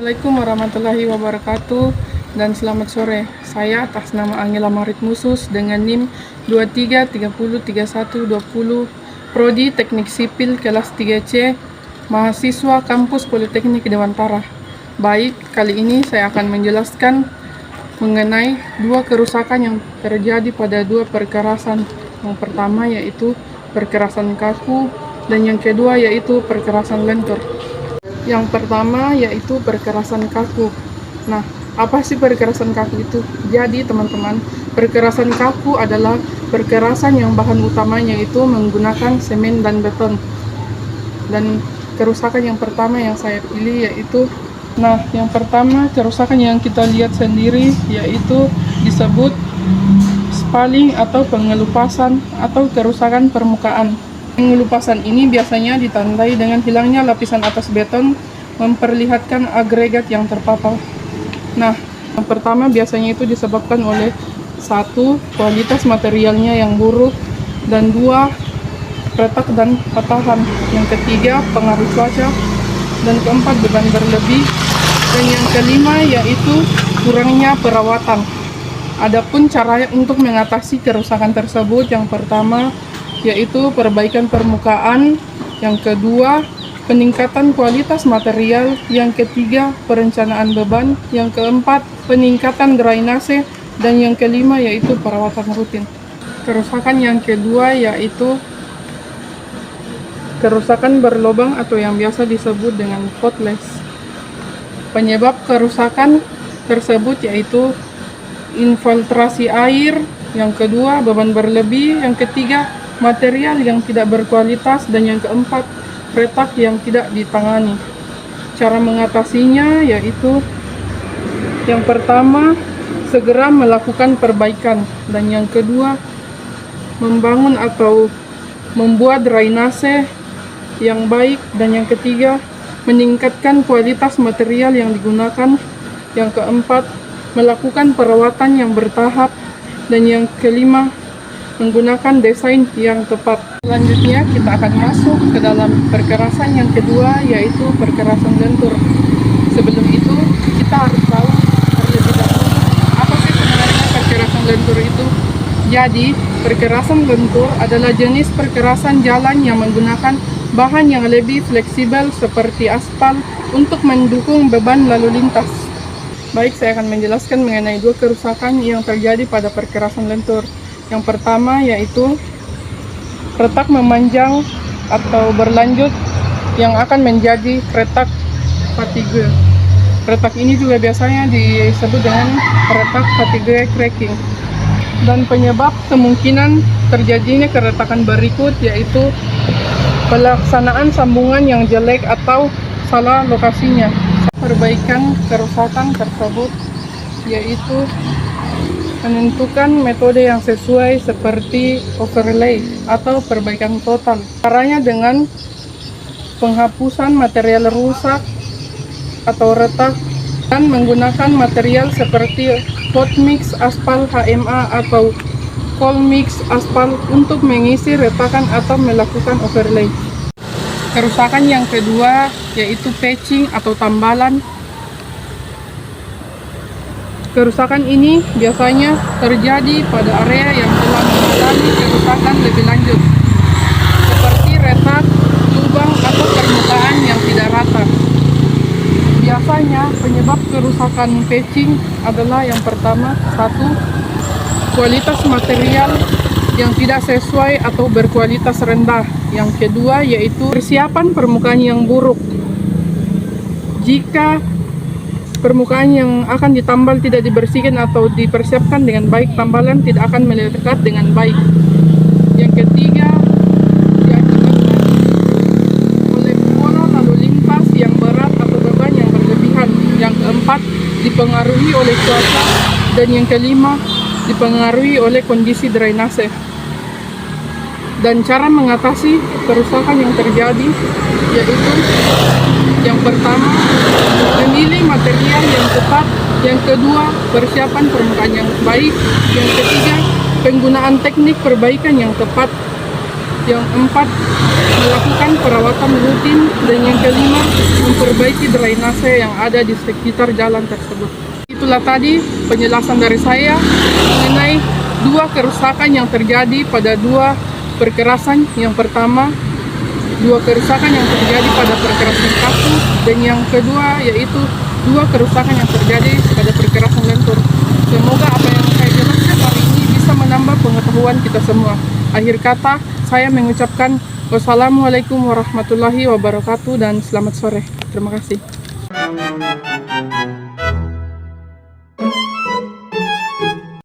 Assalamualaikum warahmatullahi wabarakatuh dan selamat sore. Saya atas nama Angela Marit Musus dengan NIM 23303120 Prodi Teknik Sipil kelas 3C, mahasiswa kampus Politeknik Dewantara. Baik, kali ini saya akan menjelaskan mengenai dua kerusakan yang terjadi pada dua perkerasan. Yang pertama yaitu perkerasan kaku dan yang kedua yaitu perkerasan lentur. Yang pertama yaitu perkerasan kaku. Nah, apa sih perkerasan kaku itu? Jadi teman-teman, perkerasan kaku adalah perkerasan yang bahan utamanya itu menggunakan semen dan beton. Dan kerusakan yang pertama yang saya pilih yaitu, yang pertama kerusakan yang kita lihat sendiri yaitu disebut spalling atau pengelupasan atau kerusakan permukaan. Pengelupasan ini biasanya ditandai dengan hilangnya lapisan atas beton memperlihatkan agregat yang terpapar. Yang pertama biasanya itu disebabkan oleh satu, kualitas materialnya yang buruk, dan dua, retak dan patahan. Yang ketiga, pengaruh cuaca, dan keempat, beban berlebih, dan yang kelima yaitu kurangnya perawatan. Adapun cara untuk mengatasi kerusakan tersebut, yang pertama yaitu perbaikan permukaan, yang kedua peningkatan kualitas material, yang ketiga perencanaan beban, yang keempat peningkatan drainase, dan yang kelima yaitu perawatan rutin. Kerusakan yang kedua yaitu kerusakan berlubang atau yang biasa disebut dengan potless. Penyebab kerusakan tersebut yaitu infiltrasi air, yang kedua beban berlebih, yang ketiga material yang tidak berkualitas, dan yang keempat retak yang tidak ditangani. Cara mengatasinya yaitu yang pertama segera melakukan perbaikan, dan yang kedua membangun atau membuat drainase yang baik, dan yang ketiga meningkatkan kualitas material yang digunakan, yang keempat melakukan perawatan yang bertahap, dan yang kelima menggunakan desain yang tepat. Selanjutnya kita akan masuk ke dalam perkerasan yang kedua yaitu perkerasan lentur. Sebelum itu kita harus tahu terlebih dahulu apa sih sebenarnya perkerasan lentur itu. Jadi perkerasan lentur adalah jenis perkerasan jalan yang menggunakan bahan yang lebih fleksibel seperti aspal untuk mendukung beban lalu lintas. Baik, saya akan menjelaskan mengenai dua kerusakan yang terjadi pada perkerasan lentur. Yang pertama yaitu retak memanjang atau berlanjut yang akan menjadi retak fatigue. Retak ini juga biasanya disebut dengan retak fatigue cracking. Dan penyebab kemungkinan terjadinya keretakan berikut yaitu pelaksanaan sambungan yang jelek atau salah lokasinya. Perbaikan kerusakan tersebut yaitu menentukan metode yang sesuai seperti overlay atau perbaikan total. Caranya dengan penghapusan material rusak atau retak dan menggunakan material seperti hot mix aspal HMA atau cold mix aspal untuk mengisi retakan atau melakukan overlay. Kerusakan yang kedua yaitu patching atau tambalan. Kerusakan ini biasanya terjadi pada area yang telah mengalami kerusakan lebih lanjut, seperti retak, lubang, atau permukaan yang tidak rata. Biasanya penyebab kerusakan patching adalah yang pertama, satu, kualitas material yang tidak sesuai atau berkualitas rendah. Yang kedua yaitu persiapan permukaan yang buruk. Jika permukaan yang akan ditambal tidak dibersihkan atau dipersiapkan dengan baik, tambalan tidak akan melekat dengan baik. Yang ketiga, diakibatkan oleh pola lalu lintas yang berat atau beban yang berlebihan. Yang keempat, dipengaruhi oleh cuaca. Dan yang kelima, dipengaruhi oleh kondisi drainase. Dan cara mengatasi kerusakan yang terjadi yaitu yang pertama, memilih material yang tepat. Yang kedua, persiapan permukaan yang baik. Yang ketiga, penggunaan teknik perbaikan yang tepat. Yang keempat, melakukan perawatan rutin. Dan yang kelima, memperbaiki drainase yang ada di sekitar jalan tersebut. Itulah tadi penjelasan dari saya mengenai dua kerusakan yang terjadi pada dua perkerasan. Yang pertama, dua kerusakan yang terjadi pada perkerasan kaku, dan yang kedua yaitu dua kerusakan yang terjadi pada perkerasan lentur. Semoga apa yang saya jelaskan hari ini bisa menambah pengetahuan kita semua. Akhir kata, saya mengucapkan wassalamualaikum warahmatullahi wabarakatuh dan selamat sore. Terima kasih.